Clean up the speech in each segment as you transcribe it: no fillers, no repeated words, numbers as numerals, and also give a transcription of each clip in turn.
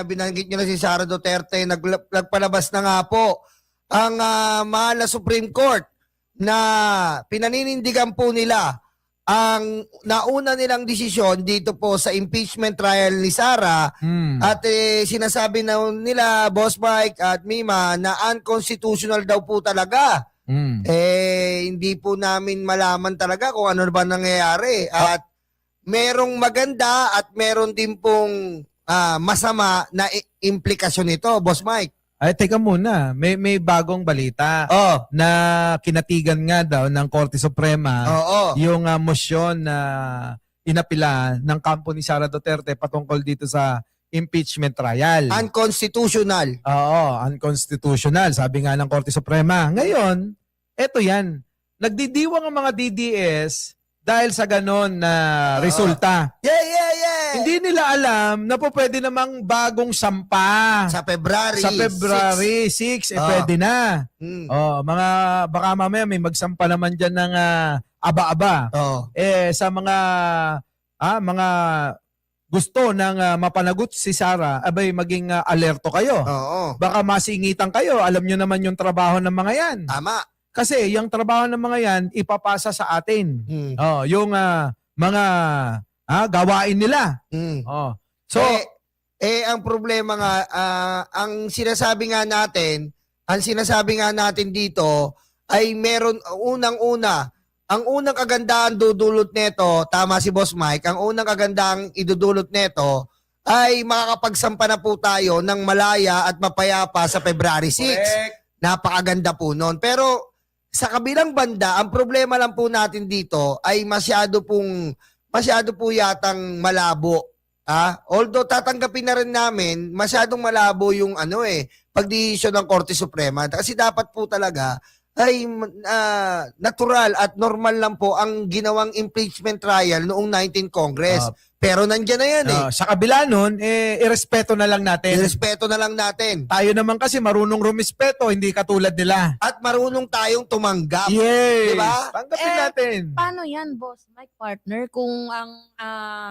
binanggit nyo na si Sara Duterte, nagpalabas na nga po ang mahal na Supreme Court na pinaninindigan po nila ang nauna nilang desisyon dito po sa impeachment trial ni Sara at sinasabi na nila, Boss Mike at Mima, na unconstitutional daw po talaga. Hindi po namin malaman talaga kung ano ba nangyayari. At merong maganda at meron din pong masama na implikasyon nito, Boss Mike. Ay, teka muna. May bagong balita na kinatigan nga daw ng Korte Suprema yung motion na inapila ng kampo ni Sara Duterte patungkol dito sa impeachment trial. Unconstitutional. Oo, unconstitutional. Sabi nga ng Korte Suprema. Ngayon, eto yan. Nagdidiwang ang mga DDS dahil sa ganon na resulta. Yeah. Hindi nila alam na po pwede namang bagong sampa. Sa February 6. Pwede na. Baka mamaya may magsampa naman dyan ng aba-aba. Sa mga gusto ng mapanagot si Sara, abay maging alerto kayo. Baka masingitan kayo. Alam nyo naman yung trabaho ng mga yan. Tama. Kasi yung trabaho ng mga yan, ipapasa sa atin. Yung mga gawain nila. So, ang problema nga, ang sinasabi nga natin dito ay meron ang unang kagandahan dudulot nito, tama si Boss Mike, ang unang kagandahan idudulot nito ay makakapagsampa na po tayo ng malaya at mapayapa sa February 6. Correct. Napakaganda po noon. Pero sa kabilang banda, ang problema lang po natin dito ay masyado po yatang malabo. Although tatanggapin na rin namin, masyadong malabo yung pagdesisyon ng Korte Suprema. Kasi dapat po talaga ay natural at normal lang po ang ginawang impeachment trial noong 19th Congress. Pero nandiyan na yan Sa kabila nun, irespeto na lang natin. Irespeto na lang natin. Tayo naman kasi marunong rumispeto, hindi katulad nila. At marunong tayong tumanggap. Yes! Diba? Tanggapin natin. Paano yan, Boss Mike, partner, kung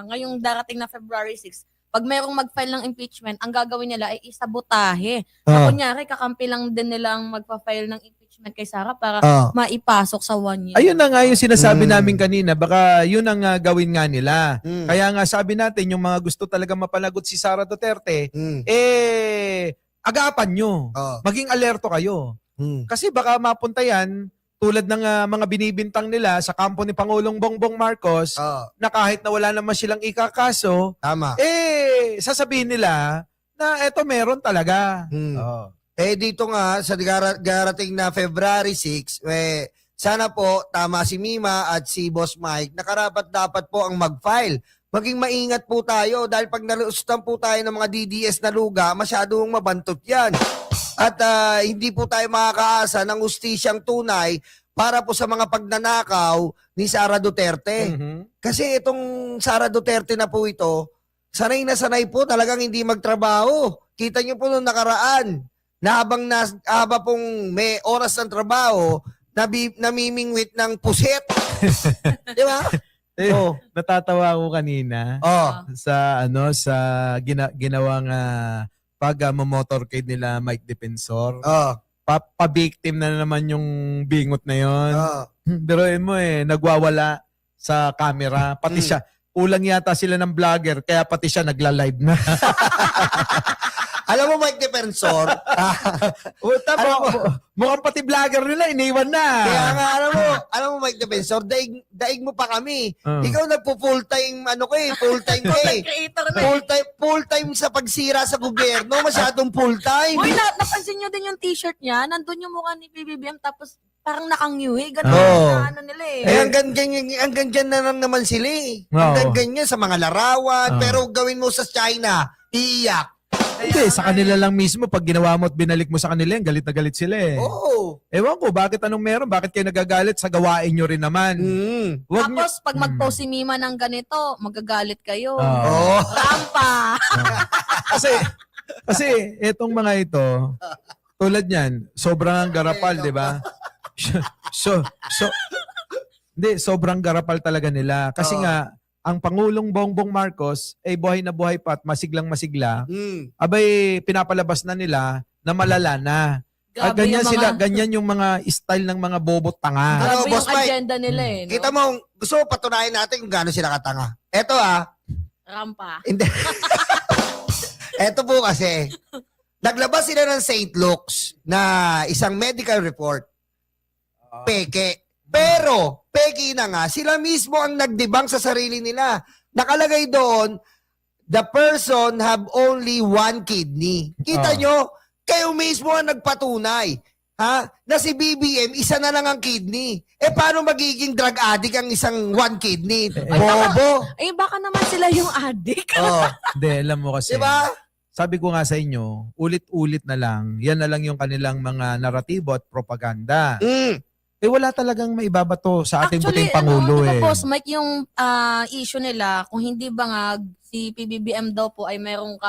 ngayong darating na February 6, pag mayroong mag-file ng impeachment, ang gagawin nila ay isabotahe. Kunyari, kakampi lang din nila ang magpa-file ng impeachment kay Sara para maipasok sa 1 year. Ayun na nga yung sinasabi namin kanina, baka yun ang gawin nga nila. Kaya nga sabi natin, yung mga gusto talaga mapanagot si Sara Duterte, agapan nyo. Maging alerto kayo. Kasi baka mapunta yan, tulad ng mga binibintang nila sa kampo ni Pangulong Bongbong Marcos, na kahit na wala naman silang ikakaso, tama. Sasabihin nila na eto meron talaga. Dito nga, sa darating na February 6, sana po, tama si Mima at si Boss Mike, nakarapat dapat po ang mag-file. Maging maingat po tayo dahil pag nalustan po tayo ng mga DDS na luga, masyadong mabantot yan. At hindi po tayo makakaasa ng hustisyang tunay para po sa mga pagnanakaw ni Sara Duterte. Kasi itong Sara Duterte na po ito, sanay na sanay po talagang hindi magtrabaho. Kita niyo po nung nakaraan, na habang pong may oras ng trabaho, namimingwit ng puset. Di ba? Natatawa ako kanina sa ginawang pag motorcade nila Mike Defensor. Pa-victim na naman yung bingot na yon. Biruin mo nagwawala sa camera. Pati siya, kulang yata sila ng vlogger, kaya pati siya nagla-live na. Alam mo, Mike Defensor, mukhang pati vlogger nila, iniwan na. Kaya nga, alam mo, Mike Defensor, daig mo pa kami. Ikaw nagpo-full-time, full-time ka full-time sa pagsira sa gobyerno, masyadong full-time. Uy, napansin nyo din yung t-shirt niya, nandun yung mukha ni PBBM, tapos parang nakangyiwi. Ganun nila Hanggang dyan na lang naman sila Hanggang ganyan sa mga larawan, pero gawin mo sa China, iiyak. Hindi, sa kanila lang mismo, pag ginawa mo at binalik mo sa kanila, galit na galit sila Ewan ko, bakit anong meron? Bakit kayo nagagalit? Sa gawain nyo rin naman. Tapos, pag mag-post si Mima ng ganito, magagalit kayo. Rampa! Kasi, etong mga ito, tulad yan, sobrang garapal, di ba? Hindi, sobrang garapal talaga nila. Kasi nga, ang Pangulong Bongbong Marcos ay buhay na buhay pa at masiglang masigla, Mm. abay pinapalabas na nila na malala na. At Grabe ganyan yung sila, mga, ganyan yung mga style ng mga bobot tanga. Ano, grabe Boss yung Mike? agenda nila eh. No? Kita mo, gusto ko patunayan natin kung gaano sila katanga. Eto Rampa. hindi. Eto po kasi, naglabas sila ng St. Luke's na isang medical report. Peke. Pero, peke na nga, sila mismo ang nagdebunk sa sarili nila. Nakalagay doon, the person have only one kidney. Kita nyo, kayo mismo ang nagpatunay. Ha? Na si BBM, isa na lang ang kidney. Eh, paano magiging drug addict ang isang one kidney? Bobo. Eh, baka naman sila yung addict. Oh, Hindi, alam mo kasi. diba? Sabi ko nga sa inyo, ulit-ulit na lang, yan na lang yung kanilang mga naratibo at propaganda. Mm. Eh wala talagang maibabato sa ating Actually, puting Pangulo di ba, eh. Boss Mike, yung issue nila, kung hindi bangag, si PBBM daw po ay merong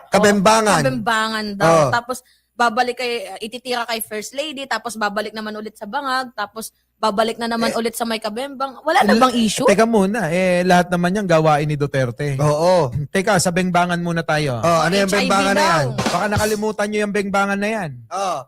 Kabembangan. kabembangan daw. Oh. Tapos, babalik ititira kay First Lady, tapos babalik naman ulit sa bangag, tapos babalik na naman ulit sa may kabembang. Wala na bang issue? Teka muna, lahat naman yan gawain ni Duterte. Oo. Teka, sa bengbangan muna tayo. Oh, ano yung HIV bembangan na daw. yan? Baka nakalimutan nyo yung bengbangan na yan. Oh.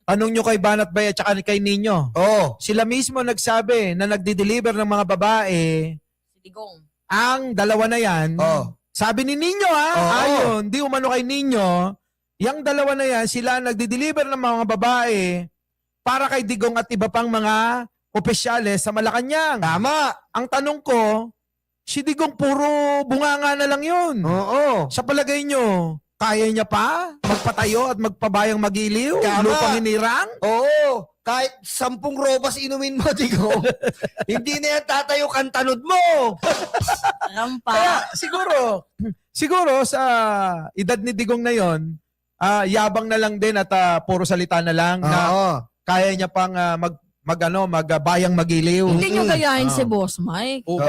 Tanong nyo kay Banat Bay at saka kay Nino. Oh. Sila mismo nagsabi na nagdi-deliver ng mga babae, Si Digong. ang dalawa na yan, Oh. sabi ni Nino Oo. ayon, di umano kay Nino, yung dalawa na yan, sila ang nagdi-deliver ng mga babae para kay Digong at iba pang mga opisyales sa Malacanang. Tama. Ang tanong ko, si Digong puro bunganga na lang yun. Oo. Sa palagay nyo, kaya niya pa magpatayo at magpabayang magiliw? Tama. Lupang hinirang? Oo. Kahit 10 robas inumin mo, Tigo. Hindi na yan tatayo kantanod mo. Rampa. Kaya siguro sa edad ni Digong na yon, yabang na lang din at puro salita na lang na Oo. kaya niya pang magbayang magiliw. Hindi nyo gayahin Ah. si Boss Mike. Oo.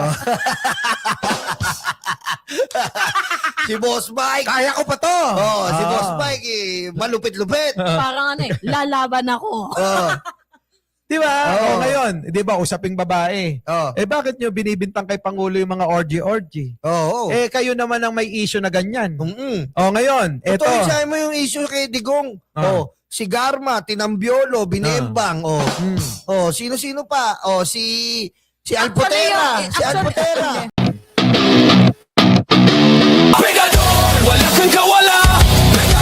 Si Boss Mike. Kaya ko pa to. Oh, si Ah. Boss Mike, lupit-lupit. Parang lalaban ako. Oh. Di ba? Oo. O ngayon, di ba, usaping babae. Oh. Eh bakit nyo binibintang kay Pangulo yung mga orgy-orgy? Oo. Eh kayo naman ang may issue na ganyan. Mm-mm. O ngayon, eto. Ito, isahin mo yung issue kay Digong. Ah. Oh, si Garma, Tinambiolo, Binembang. Oh. Hmm. Oh, sino-sino pa? Oh, si Alpotera. Si Alpotera. Pegador, wala kang kawala.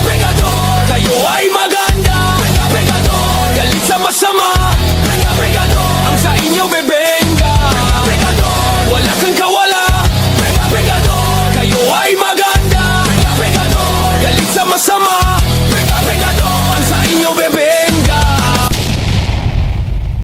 Pegador, kayo ay maganda. Pegador, galit sa masama.